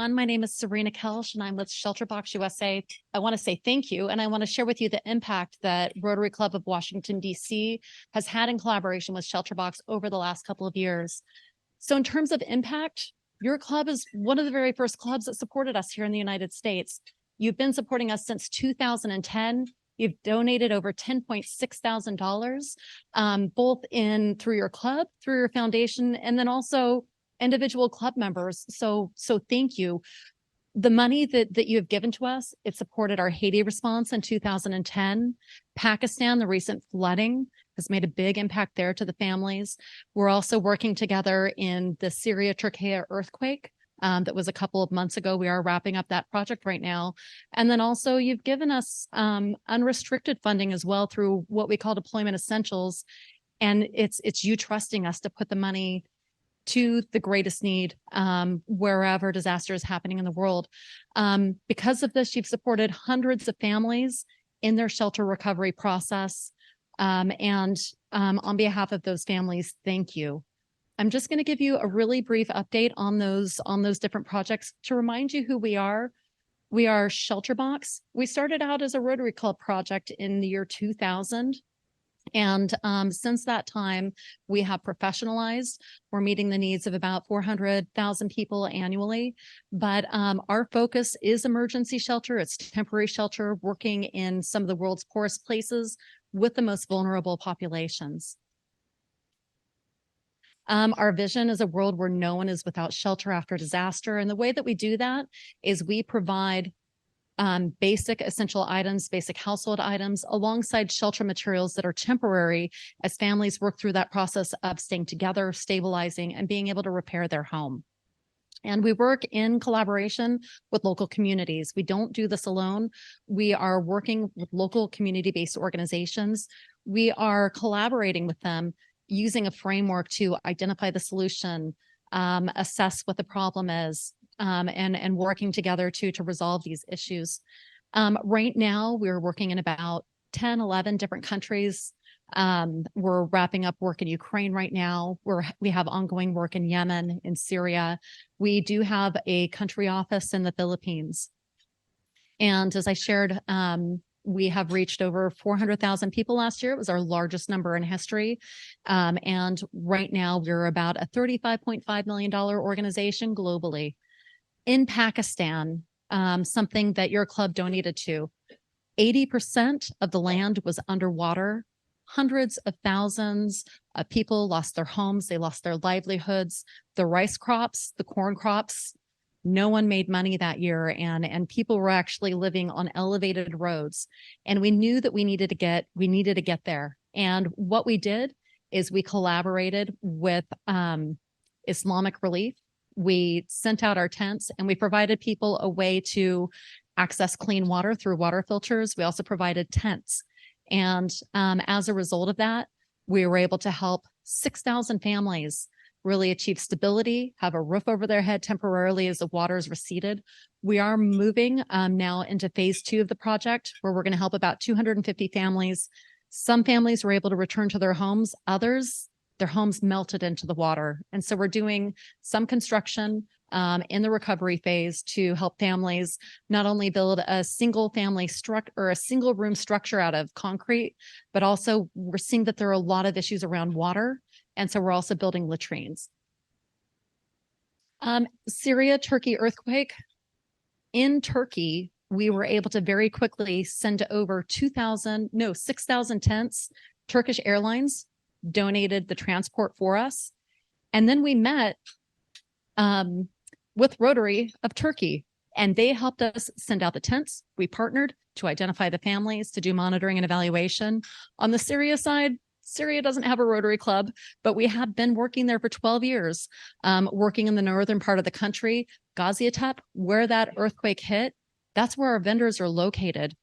everyone. My name is Serena Kelsch, and I'm with ShelterBox USA. I want to say thank you, and I want to share with you the impact that Rotary Club of Washington, D.C. has had in collaboration with ShelterBox over the last couple of years. So in terms of impact, your club is one of the very first clubs that supported us here in the United States. You've been supporting us since 2010. You've donated over $10.6 thousand, both through your club, through your foundation, and then also individual club members. So thank you. The money that you have given to us, it supported our Haiti response in 2010. Pakistan, the recent flooding has made a big impact there to the families. We're also working together in the Syria, Turkey earthquake. That was a couple of months ago. We are wrapping up that project right now. And then also you've given us unrestricted funding as well through what we call Deployment Essentials. And it's you trusting us to put the money to the greatest need wherever disaster is happening in the world. Because of this, you've supported hundreds of families in their shelter recovery process. And on behalf of those families, thank you. I'm just going to give you a really brief update on those different projects to remind you who we are. We are ShelterBox. We started out as a Rotary Club project in the year 2000. And since that time, we have professionalized. We're meeting the needs of about 400,000 people annually. But our focus is emergency shelter. It's temporary shelter, working in some of the world's poorest places with the most vulnerable populations. Our vision is a world where no one is without shelter after disaster. And the way that we do that is we provide basic essential items, basic household items, alongside shelter materials that are temporary as families work through that process of staying together, stabilizing, and being able to repair their home. And we work in collaboration with local communities. We don't do this alone. We are working with local community-based organizations. We are collaborating with them using a framework to identify the solution, assess what the problem is, and working together to resolve these issues. Right now, we're working in about 10, 11 different countries. We're wrapping up work in Ukraine right now. We have ongoing work in Yemen, in Syria. We do have a country office in the Philippines. And as I shared, we have reached over 400,000 people last year. It was our largest number in history. And right now, we're about a $35.5 million organization globally. In Pakistan, something that your club donated to, 80% of the land was underwater. Hundreds of thousands of people lost their homes. They lost their livelihoods. The rice crops, the corn crops, no one made money that year. And people were actually living on elevated roads. And we knew that we needed to get there. And what we did is we collaborated with Islamic Relief. We sent out our tents and we provided people a way to access clean water through water filters. We also provided tents. And as a result of that, we were able to help 6,000 families really achieve stability, have a roof over their head temporarily as the waters receded. We are moving now into phase 2 of the project, where we're going to help about 250 families. Some families were able to return to their homes. Others, their homes melted into the water. And so we're doing some construction in the recovery phase to help families not only build a single family or a single room structure out of concrete, but also we're seeing that there are a lot of issues around water. And so we're also building latrines. Syria, Turkey earthquake. In Turkey, we were able to very quickly send over 6,000 tents. Turkish Airlines donated the transport for us. And then we met with Rotary of Turkey, and they helped us send out the tents. We partnered to identify the families, to do monitoring and evaluation. On the Syria side, Syria doesn't have a Rotary Club, but we have been working there for 12 years, working in the northern part of the country. Gaziantep, where that earthquake hit, that's where our vendors are located.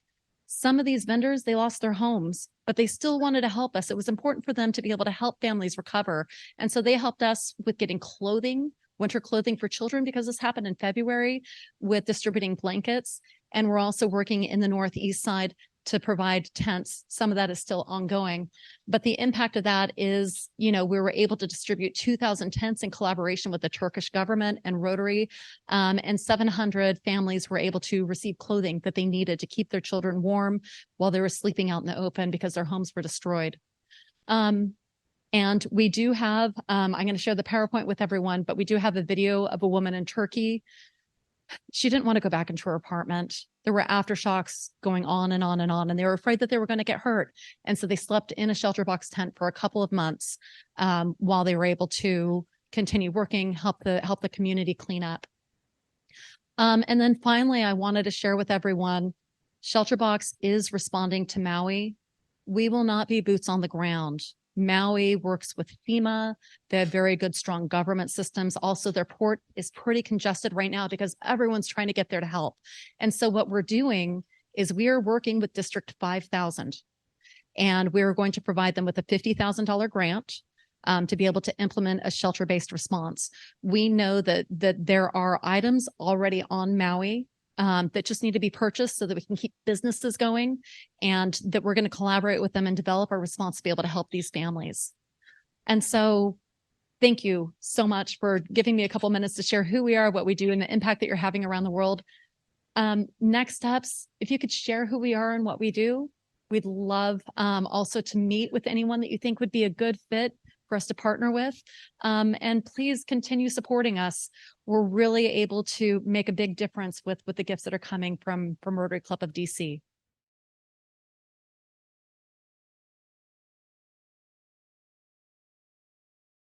Some of these vendors, they lost their homes, but they still wanted to help us. It was important for them to be able to help families recover. And so they helped us with getting clothing, winter clothing for children, because this happened in February, with distributing blankets. And we're also working in the northeast side to provide tents. Some of that is still ongoing, but the impact of that is, we were able to distribute 2,000 tents in collaboration with the Turkish government and Rotary, and 700 families were able to receive clothing that they needed to keep their children warm while they were sleeping out in the open because their homes were destroyed. And we do have, I'm going to share the PowerPoint with everyone, but we do have a video of a woman in Turkey. She didn't want to go back into her apartment. There were aftershocks going on and on and on, and they were afraid that they were going to get hurt. And so they slept in a ShelterBox tent for a couple of months while they were able to continue working, help the community clean up. And then finally, I wanted to share with everyone, ShelterBox is responding to Maui. We will not be boots on the ground. Maui works with FEMA. They have very good, strong government systems. Also, their port is pretty congested right now because everyone's trying to get there to help. And so what we're doing is we are working with District 5000, and we're going to provide them with a $50,000 grant to be able to implement a shelter-based response. We know that there are items already on Maui that just need to be purchased so that we can keep businesses going, and that we're going to collaborate with them and develop a response to be able to help these families. And so thank you so much for giving me a couple minutes to share who we are, what we do, and the impact that you're having around the world. Next steps, if you could share who we are and what we do, we'd love also to meet with anyone that you think would be a good fit for us to partner with. And please continue supporting us. We're really able to make a big difference with the gifts that are coming from Rotary Club of DC.